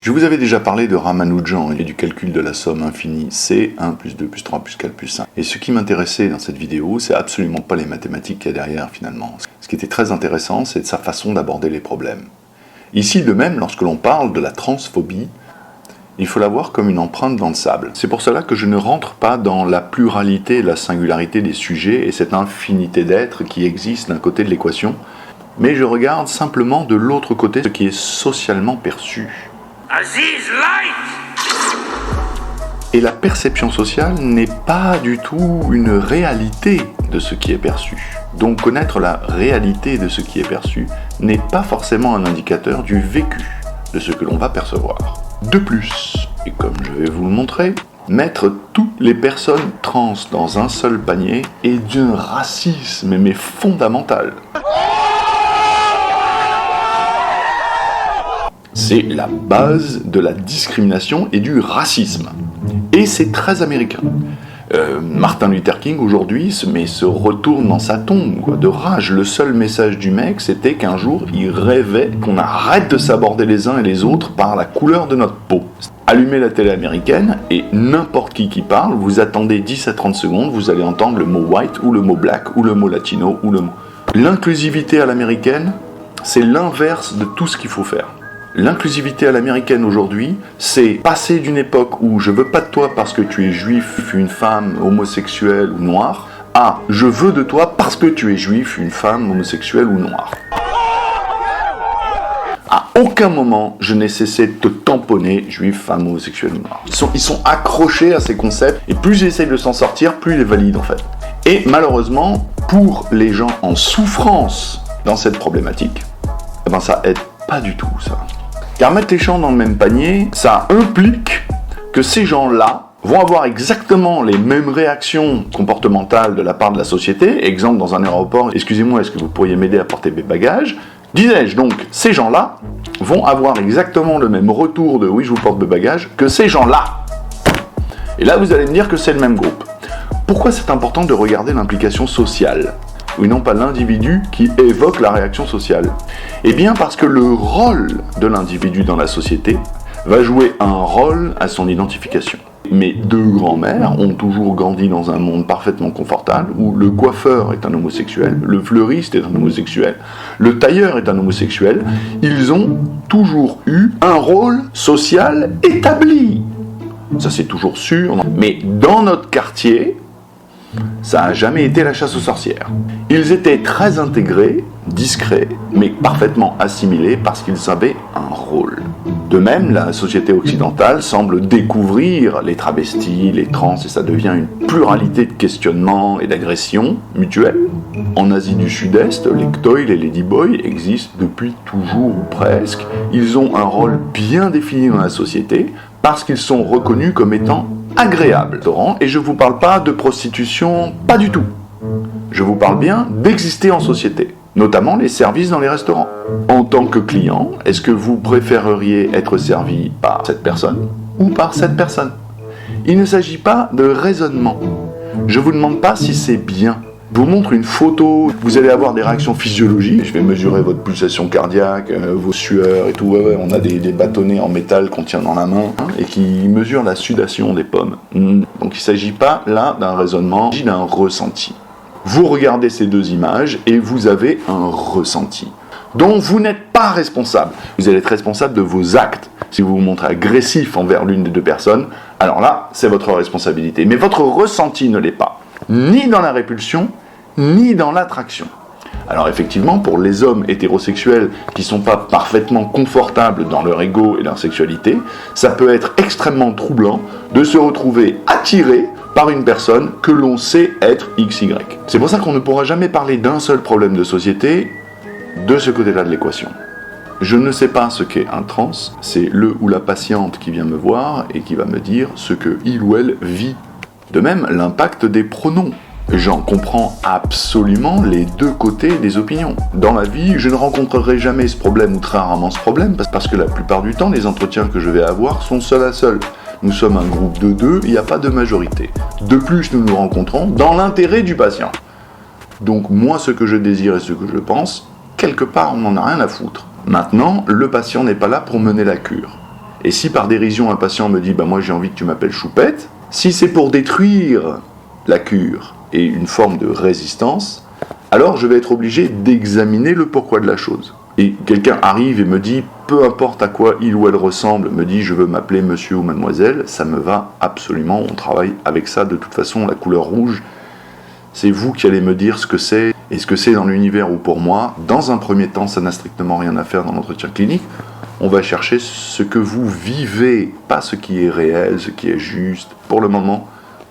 Je vous avais déjà parlé de Ramanujan et du calcul de la somme infinie C, 1 plus 2 plus 3 plus 4 plus 5. Et ce qui m'intéressait dans cette vidéo, c'est absolument pas les mathématiques qu'il y a derrière finalement. Ce qui était très intéressant, c'est sa façon d'aborder les problèmes. Ici, de même, lorsque l'on parle de la transphobie, il faut la voir comme une empreinte dans le sable. C'est pour cela que je ne rentre pas dans la pluralité et la singularité des sujets et cette infinité d'êtres qui existent d'un côté de l'équation, mais je regarde simplement de l'autre côté ce qui est socialement perçu. Aziz Light! Et la perception sociale n'est pas du tout une réalité de ce qui est perçu. Donc connaître la réalité de ce qui est perçu n'est pas forcément un indicateur du vécu de ce que l'on va percevoir. De plus, et comme je vais vous le montrer, mettre toutes les personnes trans dans un seul panier est d'un racisme mais fondamental. C'est la base de la discrimination et du racisme. Et c'est très américain. Martin Luther King aujourd'hui se retourne dans sa tombe de rage. Le seul message du mec, c'était qu'un jour, il rêvait qu'on arrête de s'aborder les uns et les autres par la couleur de notre peau. Allumez la télé américaine et n'importe qui parle, vous attendez 10 à 30 secondes, vous allez entendre le mot white ou le mot black ou le mot latino ou le mot... L'inclusivité à l'américaine, c'est l'inverse de tout ce qu'il faut faire. L'inclusivité à l'américaine aujourd'hui, c'est passer d'une époque où je veux pas de toi parce que tu es juif, une femme, homosexuelle ou noire, à je veux de toi parce que tu es juif, une femme, homosexuelle ou noire. À aucun moment, je n'ai cessé de te tamponner juif, femme, homosexuelle ou noire. Ils sont accrochés à ces concepts et plus j'essaye de s'en sortir, plus ils les valident en fait. Et malheureusement, pour les gens en souffrance dans cette problématique, eh ben ça aide pas du tout ça. Car mettre les gens dans le même panier, ça implique que ces gens-là vont avoir exactement les mêmes réactions comportementales de la part de la société. Exemple, dans un aéroport, excusez-moi, est-ce que vous pourriez m'aider à porter mes bagages? Disais-je donc, ces gens-là vont avoir exactement le même retour de oui, je vous porte mes bagages que ces gens-là. Et là, vous allez me dire que c'est le même groupe. Pourquoi c'est important de regarder l'implication sociale ? Et non pas l'individu qui évoque la réaction sociale. Eh bien parce que le rôle de l'individu dans la société va jouer un rôle à son identification. Mes deux grands-mères ont toujours grandi dans un monde parfaitement confortable où le coiffeur est un homosexuel, le fleuriste est un homosexuel, le tailleur est un homosexuel. Ils ont toujours eu un rôle social établi. Ça c'est toujours sûr. Mais dans notre quartier, ça n'a jamais été la chasse aux sorcières. Ils étaient très intégrés, discrets, mais parfaitement assimilés parce qu'ils avaient un rôle. De même, la société occidentale semble découvrir les travestis, les trans, et ça devient une pluralité de questionnements et d'agressions mutuelles. En Asie du Sud-Est, les Ktoil et les Ladyboy existent depuis toujours ou presque. Ils ont un rôle bien défini dans la société parce qu'ils sont reconnus comme étant agréable. Et je ne vous parle pas de prostitution, pas du tout. Je vous parle bien d'exister en société, notamment les services dans les restaurants. En tant que client, est-ce que vous préféreriez être servi par cette personne ou par cette personne? Il ne s'agit pas de raisonnement. Je ne vous demande pas si c'est bien. Je vous montre une photo, vous allez avoir des réactions physiologiques. Je vais mesurer votre pulsation cardiaque, vos sueurs et tout. Ouais, on a des bâtonnets en métal qu'on tient dans la main et qui mesurent la sudation des pommes. Donc il ne s'agit pas là d'un raisonnement, il s'agit d'un ressenti. Vous regardez ces deux images et vous avez un ressenti dont vous n'êtes pas responsable. Vous allez être responsable de vos actes. Si vous vous montrez agressif envers l'une des deux personnes, alors là, c'est votre responsabilité. Mais votre ressenti ne l'est pas. Ni dans la répulsion, ni dans l'attraction. Alors effectivement, pour les hommes hétérosexuels qui ne sont pas parfaitement confortables dans leur ego et leur sexualité, ça peut être extrêmement troublant de se retrouver attiré par une personne que l'on sait être XY. C'est pour ça qu'on ne pourra jamais parler d'un seul problème de société de ce côté-là de l'équation. Je ne sais pas ce qu'est un trans, c'est le ou la patiente qui vient me voir et qui va me dire ce que il ou elle vit. De même, l'impact des pronoms. J'en comprends absolument les deux côtés des opinions. Dans la vie, je ne rencontrerai jamais ce problème ou très rarement ce problème parce que la plupart du temps, les entretiens que je vais avoir sont seul à seul. Nous sommes un groupe de deux, il n'y a pas de majorité. De plus, nous nous rencontrons dans l'intérêt du patient. Donc moi, ce que je désire et ce que je pense, quelque part, on n'en a rien à foutre. Maintenant, le patient n'est pas là pour mener la cure. Et si par dérision un patient me dit « moi j'ai envie que tu m'appelles Choupette », si c'est pour détruire la cure et une forme de résistance, alors je vais être obligé d'examiner le pourquoi de la chose. Et quelqu'un arrive et me dit, peu importe à quoi il ou elle ressemble, me dit je veux m'appeler monsieur ou mademoiselle, ça me va absolument, on travaille avec ça de toute façon, la couleur rouge, c'est vous qui allez me dire ce que c'est, et ce que c'est dans l'univers ou pour moi. Dans un premier temps, ça n'a strictement rien à faire dans l'entretien clinique, on va chercher ce que vous vivez, pas ce qui est réel, ce qui est juste. Pour le moment,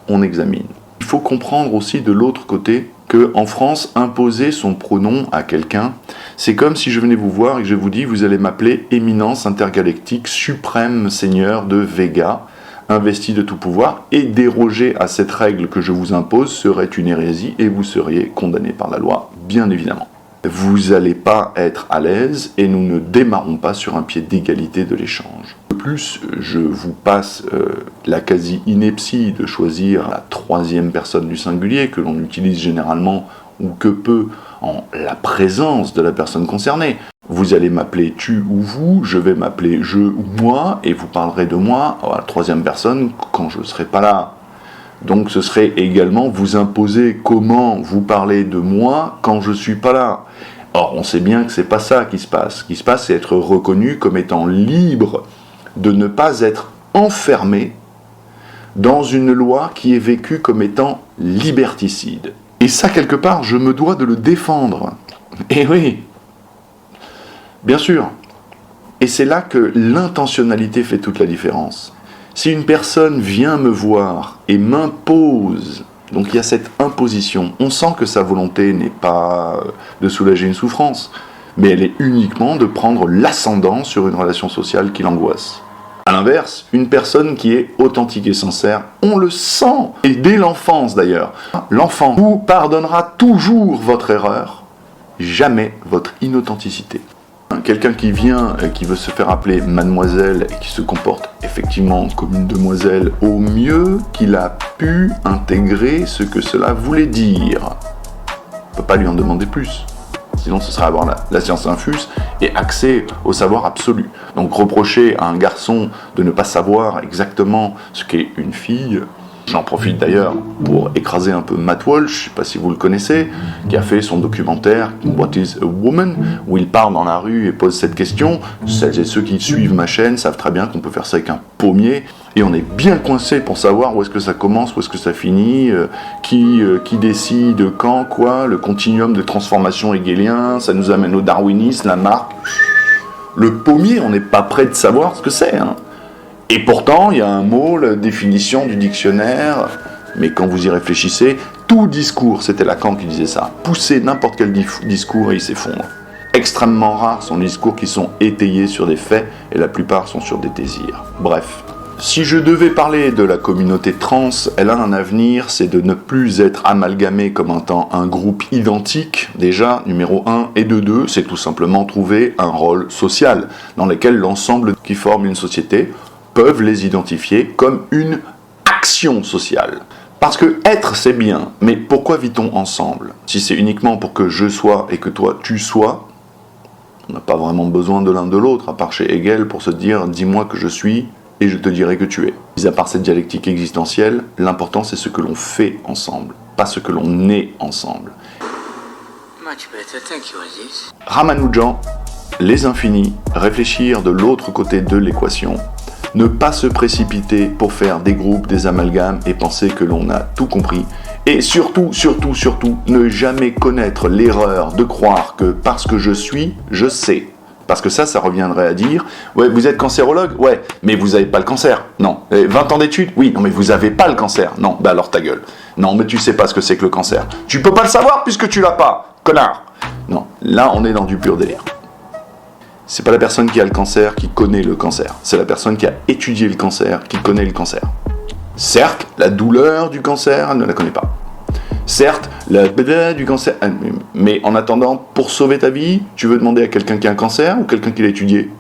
on examine. Il faut comprendre aussi de l'autre côté qu'en France, imposer son pronom à quelqu'un, c'est comme si je venais vous voir et que je vous dis vous allez m'appeler Éminence intergalactique, suprême seigneur de Vega, investi de tout pouvoir, et déroger à cette règle que je vous impose serait une hérésie et vous seriez condamné par la loi, bien évidemment. Vous n'allez pas être à l'aise et nous ne démarrons pas sur un pied d'égalité de l'échange. De plus, je vous passe la quasi-ineptie de choisir la troisième personne du singulier que l'on utilise généralement ou que peu en la présence de la personne concernée. Vous allez m'appeler tu ou vous, je vais m'appeler je ou moi et vous parlerez de moi à la troisième personne quand je ne serai pas là. Donc ce serait également vous imposer comment vous parlez de moi quand je ne suis pas là. Or, on sait bien que c'est pas ça qui se passe. Ce qui se passe, c'est être reconnu comme étant libre de ne pas être enfermé dans une loi qui est vécue comme étant liberticide. Et ça, quelque part, je me dois de le défendre. Et oui, bien sûr. Et c'est là que l'intentionnalité fait toute la différence. Si une personne vient me voir et m'impose, donc il y a cette imposition, on sent que sa volonté n'est pas de soulager une souffrance, mais elle est uniquement de prendre l'ascendant sur une relation sociale qui l'angoisse. A l'inverse, une personne qui est authentique et sincère, on le sent, et dès l'enfance d'ailleurs, l'enfant vous pardonnera toujours votre erreur, jamais votre inauthenticité. Quelqu'un qui vient, qui veut se faire appeler mademoiselle et qui se comporte effectivement comme une demoiselle au mieux qu'il a pu intégrer ce que cela voulait dire. On ne peut pas lui en demander plus. Sinon ce serait avoir la science infuse et accès au savoir absolu. Donc reprocher à un garçon de ne pas savoir exactement ce qu'est une fille, j'en profite d'ailleurs pour écraser un peu Matt Walsh, je ne sais pas si vous le connaissez, qui a fait son documentaire « What is a woman ?», où il part dans la rue et pose cette question. Celles et ceux qui suivent ma chaîne savent très bien qu'on peut faire ça avec un pommier, et on est bien coincé pour savoir où est-ce que ça commence, où est-ce que ça finit, qui décide quand, quoi, le continuum de transformation hegelien, ça nous amène au darwinisme, la marque. Le pommier, on n'est pas prêt de savoir ce que c'est, hein. Et pourtant, il y a un mot, la définition du dictionnaire, mais quand vous y réfléchissez, tout discours, c'était Lacan qui disait ça, poussez n'importe quel discours et il s'effondre. Extrêmement rares sont les discours qui sont étayés sur des faits, et la plupart sont sur des désirs. Bref. Si je devais parler de la communauté trans, elle a un avenir, c'est de ne plus être amalgamée comme étant un groupe identique, déjà, numéro 1, et de 2, c'est tout simplement trouver un rôle social, dans lequel l'ensemble qui forme une société peuvent les identifier comme une action sociale. Parce que être, c'est bien, mais pourquoi vit-on ensemble ? Si c'est uniquement pour que je sois et que toi tu sois, on n'a pas vraiment besoin de l'un de l'autre, à part chez Hegel pour se dire « dis-moi que je suis et je te dirai que tu es ». Mis à part cette dialectique existentielle, l'important c'est ce que l'on fait ensemble, pas ce que l'on est ensemble. Ramanujan, les infinis, réfléchir de l'autre côté de l'équation, ne pas se précipiter pour faire des groupes, des amalgames et penser que l'on a tout compris. Et surtout, ne jamais connaître l'erreur de croire que parce que je suis, je sais. Parce que ça reviendrait à dire, ouais, vous êtes cancérologue ? Ouais, mais vous n'avez pas le cancer. Non. 20 ans d'études ? Oui, non, mais vous n'avez pas le cancer. Non, bah alors ta gueule. Non, mais tu sais pas ce que c'est que le cancer. Tu peux pas le savoir puisque tu l'as pas, connard. Non, là on est dans du pur délire. C'est pas la personne qui a le cancer qui connaît le cancer. C'est la personne qui a étudié le cancer qui connaît le cancer. Certes, la douleur du cancer, elle ne la connaît pas. Certes, la bébé du cancer... Mais en attendant, pour sauver ta vie, tu veux demander à quelqu'un qui a un cancer ou quelqu'un qui l'a étudié ?